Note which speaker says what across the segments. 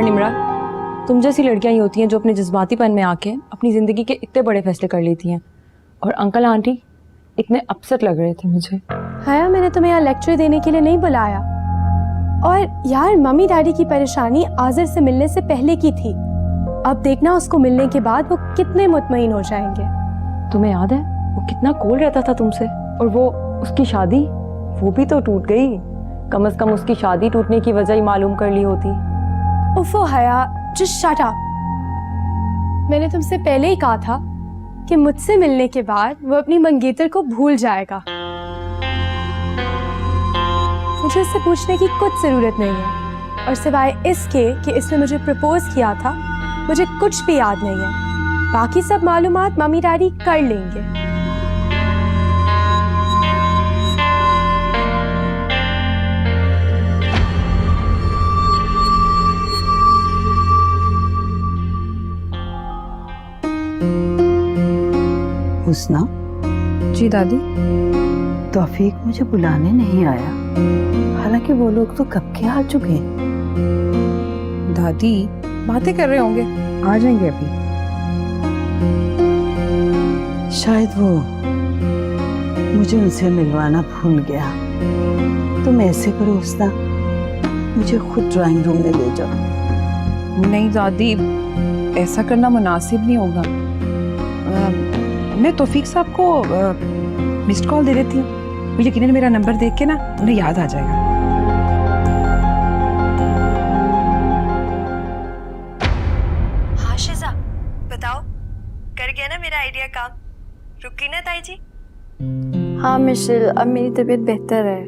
Speaker 1: निम्रा, तुम जैसी लड़कियां ही होती हैं जो अपने जज्बातीपन में आके अपनी ज़िंदगी के इतने बड़े फैसले कर लेती हैं। और अंकल आंटी इतने अपसेट लग रहे थे मुझे।
Speaker 2: हाया, मैंने तुम्हें यहाँ लेक्चर देने के लिए नहीं बुलाया। और यार, मम्मी डैडी की परेशानी आज़िर से मिलने से पहले की थी। अब देखना उसको मिलने के बाद वो कितने मुतमईन हो जाएंगे।
Speaker 1: तुम्हें याद है वो कितना कूल रहता था तुमसे? और वो उसकी शादी, वो भी तो टूट गई। कम से कम उसकी शादी टूटने की वजह ही मालूम कर ली होती।
Speaker 2: उफ़ो हाया, जस्ट शट अप। मैंने तुमसे पहले ही कहा था कि मुझसे मिलने के बाद वो अपनी मंगेतर को भूल जाएगा। मुझे उससे पूछने की कुछ जरूरत नहीं है, और सिवाय इसके कि इसने मुझे प्रपोज किया था, मुझे कुछ भी याद नहीं है। बाकी सब मालूमात मम्मी डैडी कर लेंगे।
Speaker 3: हुस्ना।
Speaker 1: जी दादी।
Speaker 3: तौफीक मुझे बुलाने नहीं आया, हालांकि वो लोग तो कब के आ चुके हैं।
Speaker 1: दादी बातें कर रहे होंगे, आ जाएंगे अभी।
Speaker 3: शायद वो मुझे उनसे मिलवाना भूल गया। तुम ऐसे करो हुस्ना, मुझे खुद ड्राइंग रूम में ले जाओ।
Speaker 1: नहीं दादी, ऐसा करना मुनासिब नहीं होगा। मैं तौफीक साहब को मिस्ड कॉल दे देती हूँ। वो यकीनन मेरा नंबर देख के ना उन्हें याद आ जाएगा।
Speaker 4: हाँ शिजा, बताओ, कर गया ना मेरा आइडिया काम? रुकी ना ताई जी?
Speaker 5: हाँ मिशेल, अब मेरी तबीयत बेहतर है।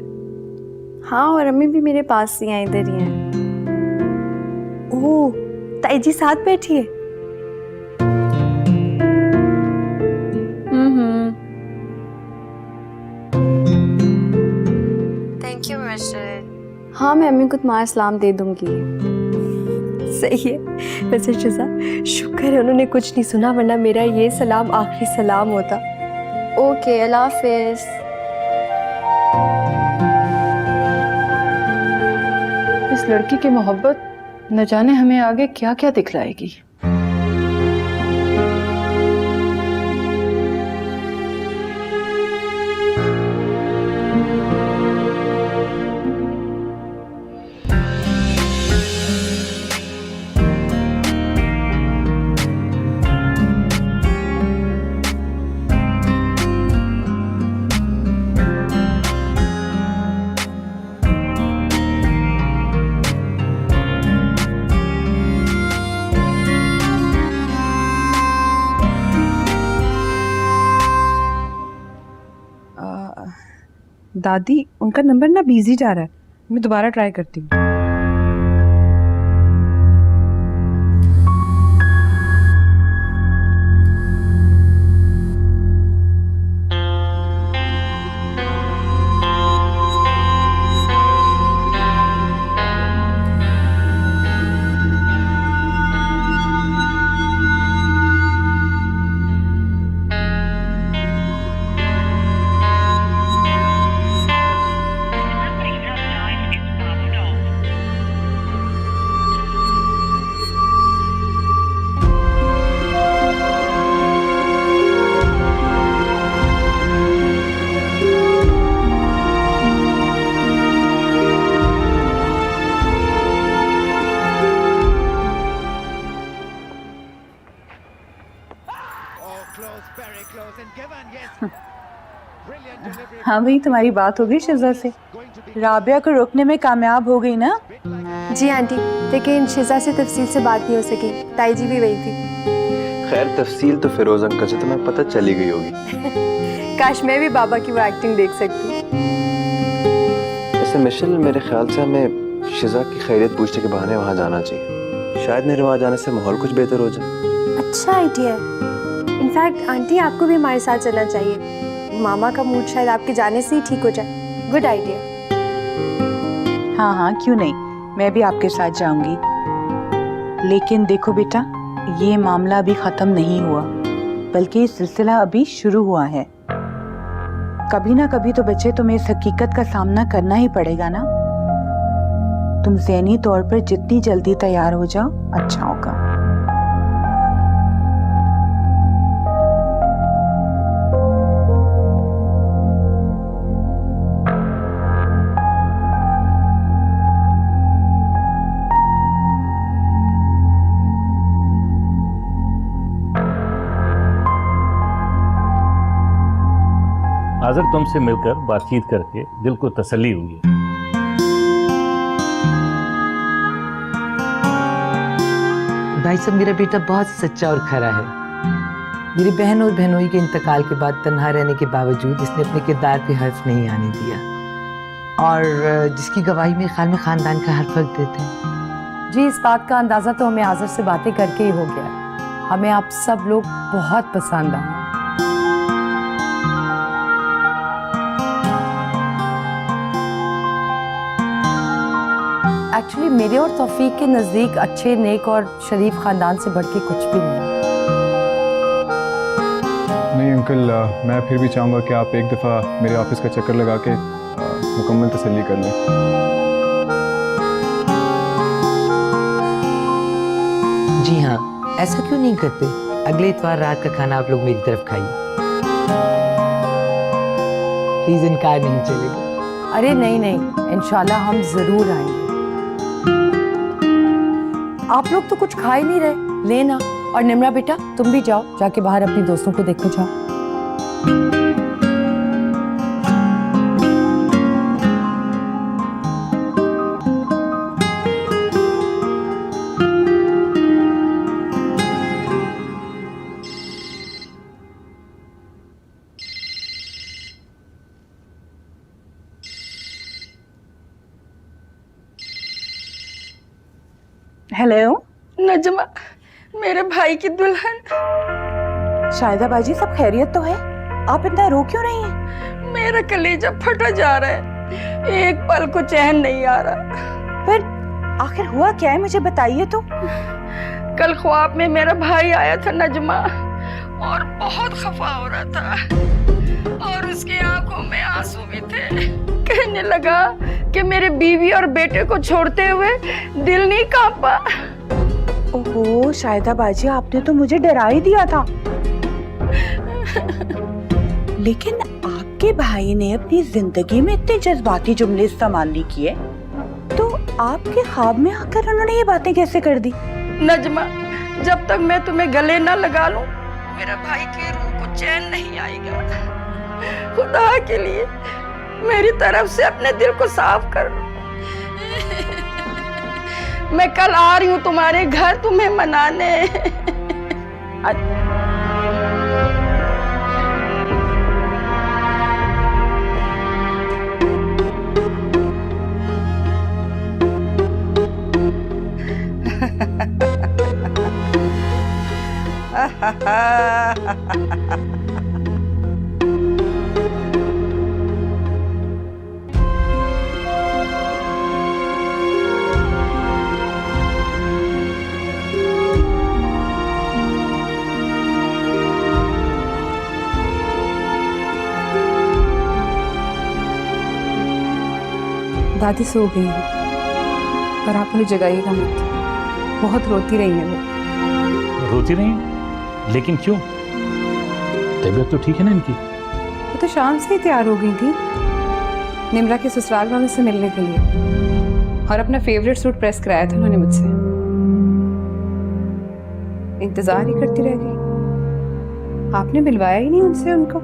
Speaker 5: हाँ, और अम्मी भी मेरे पास ही हैं, इधर ही हैं। ओह, ताई जी साथ बैठी है।
Speaker 4: Thank you Michelle.
Speaker 5: हाँ, मैं अम्मी को तुम्हारा सलाम दे दूंगी।
Speaker 2: सही है। वैसे शिजा, शुक्र है उन्होंने कुछ नहीं सुना, वरना मेरा ये सलाम आखिरी सलाम होता।
Speaker 5: ओके, अल्लाह हाफिज।
Speaker 6: इस लड़की की मोहब्बत न जाने हमें आगे क्या क्या दिखलाएगी।
Speaker 1: दादी उनका नंबर ना बिजी जा रहा है, मैं दोबारा ट्राई करती हूँ।
Speaker 6: हाँ भाई, तुम्हारी बात हो गई शिजा से? राबिया को रोकने में कामयाब हो गई ना?
Speaker 2: जी आंटी, लेकिन शिजा से तफसील से बात नहीं हो सकी। ताई जी भी वही थी।
Speaker 7: खैर, तफसील तो फिरोज अंकल से तुम्हें पता चली गई होगी।
Speaker 2: काश मैं भी बाबा की वो एक्टिंग देख सकती।
Speaker 7: वैसे मिशेल, मेरे ख्याल से हमें शिजा की खैरियत पूछने के बहाने वहाँ जाना चाहिए। शायद मेरे वहाँ जाने से माहौल कुछ बेहतर हो जाए।
Speaker 2: अच्छा आइडिया है। इनफैक्ट आंटी, आपको भी हमारे साथ चलना चाहिए। मामा का मूड शायद आपके जाने से ही ठीक हो जाए। Good idea.
Speaker 6: हाँ हाँ, क्यों नहीं, मैं भी आपके साथ जाऊंगी। लेकिन देखो बेटा, ये मामला अभी खत्म नहीं हुआ, बल्कि ये सिलसिला अभी शुरू हुआ है। कभी ना कभी तो बच्चे तुम्हें इस हकीकत का सामना करना ही पड़ेगा ना। तुम ज़हनी तौर पर जितनी जल्दी तैयार हो जाओ अच्छा होगा।
Speaker 8: आज़र, तुमसे मिलकर बातचीत करके दिल को तसल्ली हुई है।
Speaker 9: भाई साहब, मेरा बेटा बहुत सच्चा और खरा है। मेरी बहन और बहनोई के इंतकाल के बाद तन्हा रहने के बावजूद इसने अपने किरदार पे हर्फ नहीं आने दिया, और जिसकी गवाही में खानदान का हर फर्क देते हैं।
Speaker 10: जी, इस बात का अंदाजा तो हमें आज़र से बातें करके ही हो गया। हमें आप सब लोग बहुत पसंद आए। एक्चुअली मेरे और तौफीक के नज़दीक अच्छे, नेक और शरीफ खानदान से बढ़ के कुछ भी
Speaker 11: नहीं अंकल, मैं फिर भी चाहूँगा कि आप एक दफ़ा मेरे ऑफिस का चक्कर लगा के मुकम्मल तसल्ली कर लें।
Speaker 9: जी हाँ, ऐसा क्यों नहीं करते? अगले इतवार रात का खाना आप लोग मेरी तरफ खाइए, प्लीज इनकार नहीं चलेगा।
Speaker 10: अरे नहीं नहीं, इंशाल्लाह हम जरूर आएंगे। आप लोग तो कुछ खा ही नहीं रहे, लेना। और निम्रा बेटा, तुम भी जाओ, जाके बाहर अपनी दोस्तों को देखो जाओ।
Speaker 6: हेलो
Speaker 12: नजमा, मेरे भाई की दुल्हन।
Speaker 6: शाहिदा बाजी, सब खैरियत तो है? आप इतना रो क्यों रही हैं?
Speaker 12: मेरा कलेजा फटा जा रहा है, एक पल को चैन नहीं आ रहा।
Speaker 6: पर आखिर हुआ क्या है, मुझे बताइए तो।
Speaker 12: कल ख्वाब में मेरा भाई आया था नजमा, और बहुत खफा हो रहा था, और उसकी आंखों में आंसू भी थे। कहने लगा कि मेरे बीवी और बेटे को छोड़ते हुए दिल नहीं कांपा।
Speaker 6: ओहो शाहिदा बाजी, आपने तो मुझे डरा ही दिया था। लेकिन आपके भाई ने अपनी जिंदगी में इतने जज्बाती जुमले इस्तेमाल नहीं किए, तो आपके ख्वाब में आकर उन्होंने ये बातें कैसे कर दी?
Speaker 12: नजमा, जब तक मैं तुम्हें गले न लगा लूं, मेरा भाई की रूह को चैन नहीं आएगा। खुदा के लिए मेरी तरफ से अपने दिल को साफ कर लो। मैं कल आ रही हूँ तुम्हारे घर तुम्हें मनाने।
Speaker 2: दादी सो गई है, पर आप उन्हें जगाइएगा मत, बहुत रोती रही है वो।
Speaker 8: रोती रही? लेकिन क्यों? तबीयत तो ठीक है ना इनकी?
Speaker 2: वो तो शाम से ही तैयार हो गई थी निम्रा के ससुराल वालों से मिलने के लिए, और अपना फेवरेट सूट प्रेस कराया था उन्होंने मुझसे। इंतजार ही करती रह गई, आपने मिलवाया ही नहीं उनसे उनको।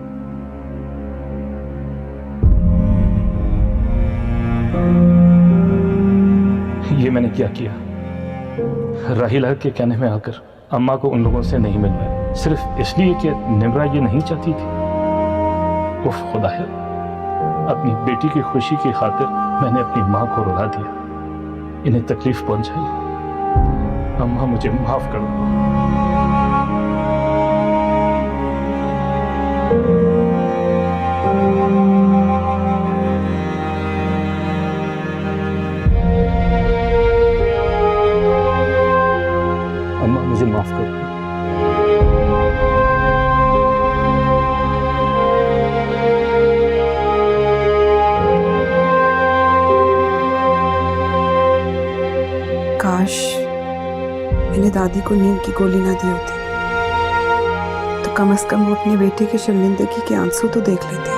Speaker 8: ये मैंने क्या किया? राहिला के कहने में आकर अम्मा को उन लोगों से नहीं मिलवाया, सिर्फ इसलिए कि निम्रा ये नहीं चाहती थी। उफ खुदाया, अपनी बेटी की खुशी की खातिर मैंने अपनी माँ को रुला दिया, इन्हें तकलीफ पहुंचाई। अम्मा मुझे माफ कर दो। अम्मा मुझे माफ कर दो।
Speaker 5: काश मैंने दादी को नींद की गोली ना दी होती, तो कम से कम वो अपने बेटे के शर्मिंदगी के आंसू तो देख लेते।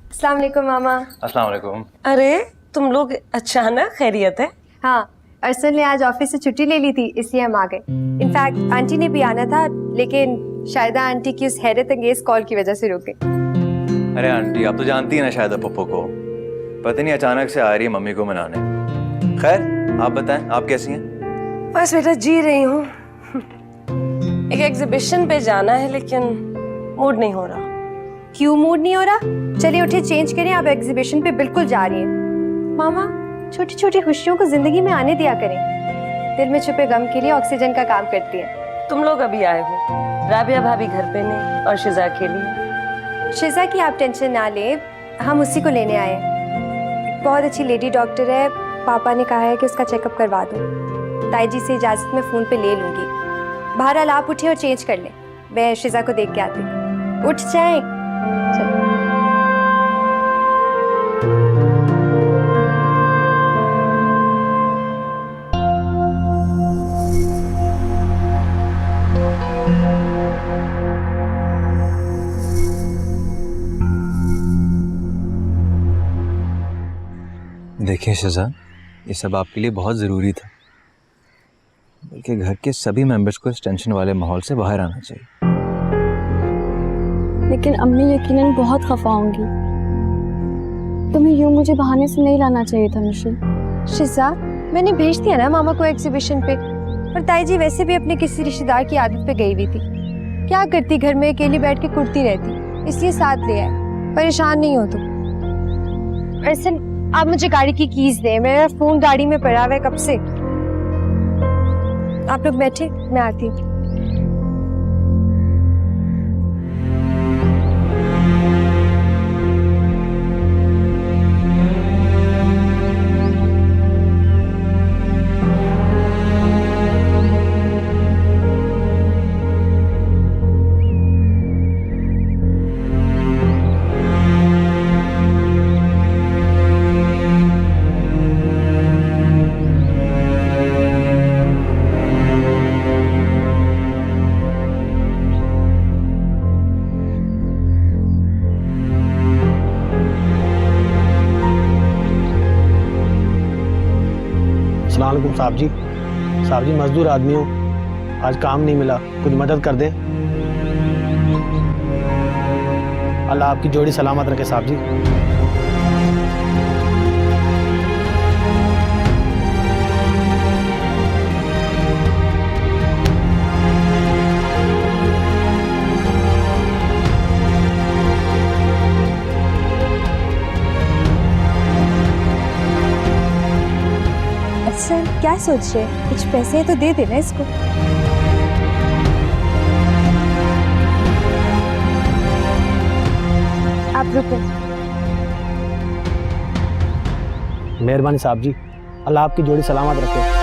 Speaker 4: अस्सलाम वालेकुम मामा।
Speaker 7: अस्सलाम वालेकुम।
Speaker 1: अरे तुम लोग अचानक, खैरियत है?
Speaker 4: हाँ, अरसल ने आज ऑफिस से छुट्टी ले ली थी, इसलिए हम आ गए। इनफैक्ट आंटी ने भी आना था, लेकिन शायदा आंटी की उस हैरत अंगेज कॉल की वजह से रुक गई।
Speaker 7: अरे आंटी, आप तो जानती हैं ना शायद पप्पू को, पता नहीं अचानक से आ रही है मम्मी को मनाने। खैर आप बताएं, आप कैसी हैं?
Speaker 1: बस बेटा जी रही हूँ। एक एग्जीबिशन पे जाना है, लेकिन मूड नहीं हो रहा।
Speaker 4: क्यों मूड नहीं हो रहा? चलिए उठे, चेंज करें, आप एग्जीबिशन पे बिल्कुल जा रही हैं। मामा, छोटी छोटी खुशियों को जिंदगी में आने दिया करें। दिल में छुपे गम के लिए ऑक्सीजन का काम करती है।
Speaker 1: तुम लोग अभी आए हो, राबिया भाभी घर पे नहीं और शिजा के लिए।
Speaker 4: शिजा की आप टेंशन ना लें, हम उसी को लेने आए हैं। बहुत अच्छी लेडी डॉक्टर है, पापा ने कहा है कि उसका चेकअप करवा दो। ताई जी से इजाजत मैं फोन पे ले लूंगी। बहरहाल आप उठे और चेंज कर लें, मैं शिजा को देख के आती हूँ। उठ जाए। चलो।
Speaker 7: देखिए शिजा, ये सब आपके लिए बहुत ज़रूरी था, बल्कि घर के सभी मेंबर्स को इस टेंशन वाले माहौल से बाहर आना चाहिए।
Speaker 2: लेकिन अम्मी यकीनन बहुत खफा होंगी। तुम्हें यूं मुझे बहाने से नहीं लाना चाहिए था मिशेल।
Speaker 4: शिजा, मैंने भेज दिया ना मामा को एग्जीबिशन पे, और ताई जी वैसे भी अपने किसी रिश्तेदार की आदत पे गई हुई थी। क्या करती, घर में अकेली बैठ के कुर्ती रहती, इसलिए साथ ले आए। परेशान नहीं हो तुम। ऐसे आप मुझे गाड़ी की कीज दें, मेरा फोन गाड़ी में पड़ा हुआ है कब से। आप लोग बैठे, मैं आती हूँ।
Speaker 13: अस्सलाम साहब जी मजदूर आदमी हो, आज काम नहीं मिला, कुछ मदद कर दें। अल्लाह आपकी जोड़ी सलामत रखे साहब जी।
Speaker 4: अच्छा, क्या सोच रहे? कुछ पैसे तो दे देना इसको। आप रुको।
Speaker 13: मेहरबानी साहब जी, अल्लाह आपकी जोड़ी सलामत रखे।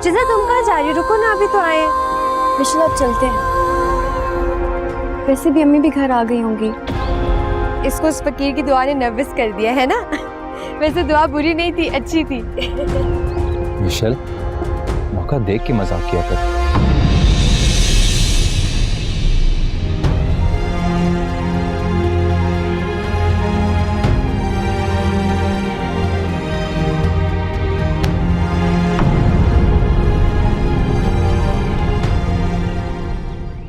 Speaker 4: जिजा, तुम कहाँ जा रही हो? रुको ना, अभी तो आए।
Speaker 2: मिशेल अब चलते हैं। वैसे भी अम्मी भी घर आ गई होंगी।
Speaker 4: इसको उस फकीर की दुआ ने नर्वस कर दिया है ना। वैसे दुआ बुरी नहीं थी, अच्छी थी।
Speaker 7: मिशेल, मौका देख के मजाक किया कर।